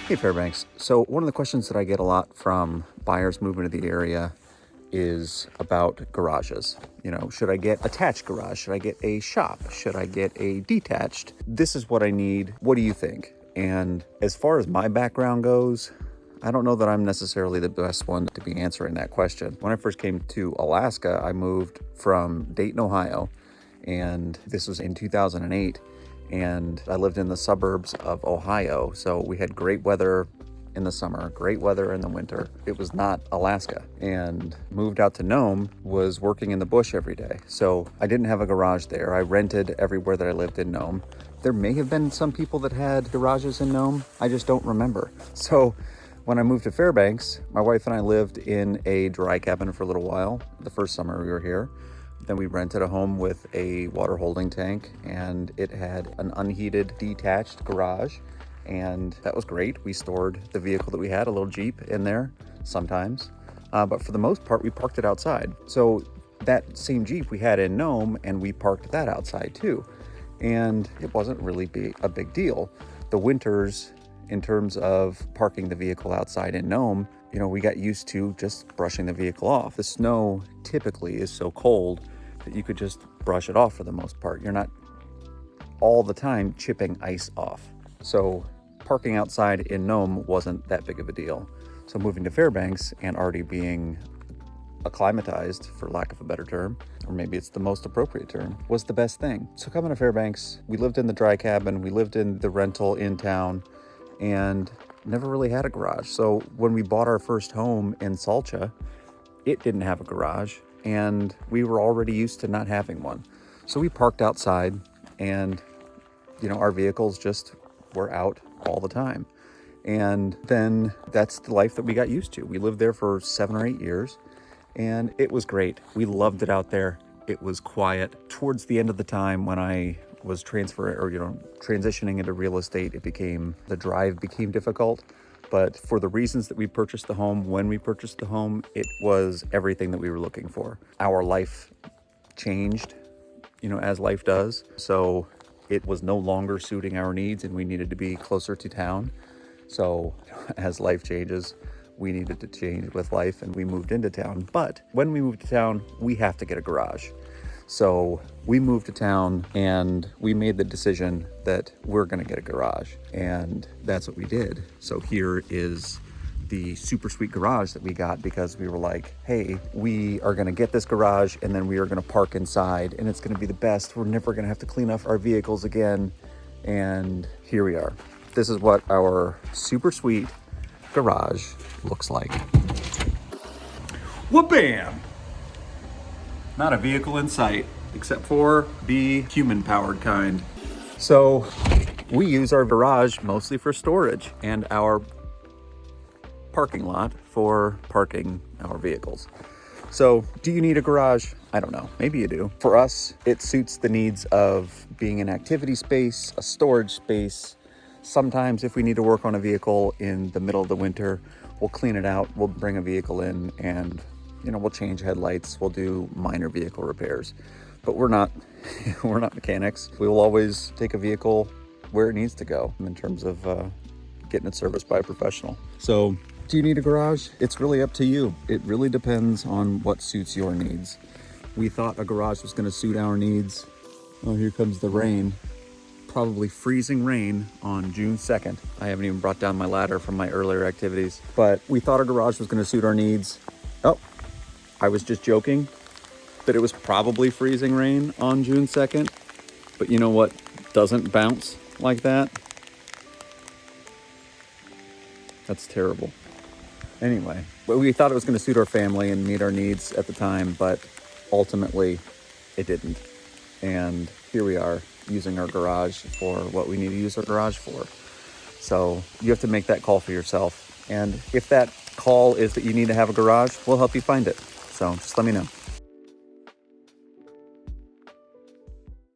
Hey Fairbanks. So one of the questions that I get a lot from buyers moving to the area is about garages. Should I get attached garage? Should I get a shop? Should I get a detached? This is what I need. What do you think? And as far as my background goes, I don't know that I'm necessarily the best one to be answering that question. When I first came to Alaska, I moved from Dayton, Ohio, and this was in 2008. And I lived in the suburbs of Ohio. So we had great weather in the summer, great weather in the winter. It was not Alaska. And moved out to Nome, was working in the bush every day. So I didn't have a garage there. I rented everywhere that I lived in Nome. There may have been some people that had garages in Nome. I just don't remember. So when I moved to Fairbanks, my wife and I lived in a dry cabin for a little while, the first summer we were here. Then we rented a home with a water holding tank, and it had an unheated detached garage, and that was great. We stored the vehicle that we had, a little Jeep, in there sometimes, but for the most part we parked it outside. So that same Jeep we had in Nome, and we parked that outside too, and it wasn't really a big deal. The winters, in terms of parking the vehicle outside in Nome, we got used to just brushing the vehicle off. The snow typically is so cold that you could just brush it off for the most part. You're not all the time chipping ice off. So parking outside in Nome wasn't that big of a deal. So moving to Fairbanks and already being acclimatized, for lack of a better term, or maybe it's the most appropriate term, was the best thing. So coming to Fairbanks, we lived in the dry cabin, we lived in the rental in town, and never really had a garage. So when we bought our first home in Salcha, it didn't have a garage, and we were already used to not having one. So we parked outside, and our vehicles just were out all the time. And then that's the life that we got used to. We lived there for 7 or 8 years, and it was great. We loved it out there. It was quiet. Towards the end of the time when I was transitioning into real estate, the drive became difficult. But for the reasons that we purchased the home, when we purchased the home, it was everything that we were looking for. Our life changed, as life does. So it was no longer suiting our needs, and we needed to be closer to town. So as life changes, we needed to change with life, and we moved into town. But when we moved to town, we have to get a garage. So we moved to town, and we made the decision that we're going to get a garage, and that's what we did. So here is the super sweet garage that we got, because we were like, hey, we are going to get this garage, and then we are going to park inside, and it's going to be the best. We're never going to have to clean up our vehicles again. And here we are. This is what our super sweet garage looks like. Wha-bam! Not a vehicle in sight, except for the human-powered kind. So we use our garage mostly for storage, and our parking lot for parking our vehicles. So do you need a garage? I don't know. Maybe you do. For us, it suits the needs of being an activity space, a storage space. Sometimes if we need to work on a vehicle in the middle of the winter, we'll clean it out, we'll bring a vehicle in, and we'll change headlights, we'll do minor vehicle repairs. But we're not mechanics. We will always take a vehicle where it needs to go in terms of getting it serviced by a professional. So do you need a garage? It's really up to you. It really depends on what suits your needs. We thought a garage was going to suit our needs. Oh, here comes the rain. Probably freezing rain on June 2nd. I haven't even brought down my ladder from my earlier activities, but we thought a garage was going to suit our needs. Oh, I was just joking that it was probably freezing rain on June 2nd, but you know what doesn't bounce like that? That's terrible. Anyway, but we thought it was going to suit our family and meet our needs at the time, but ultimately it didn't. And here we are using our garage for what we need to use our garage for. So you have to make that call for yourself. And if that call is that you need to have a garage, we'll help you find it. So just let me know.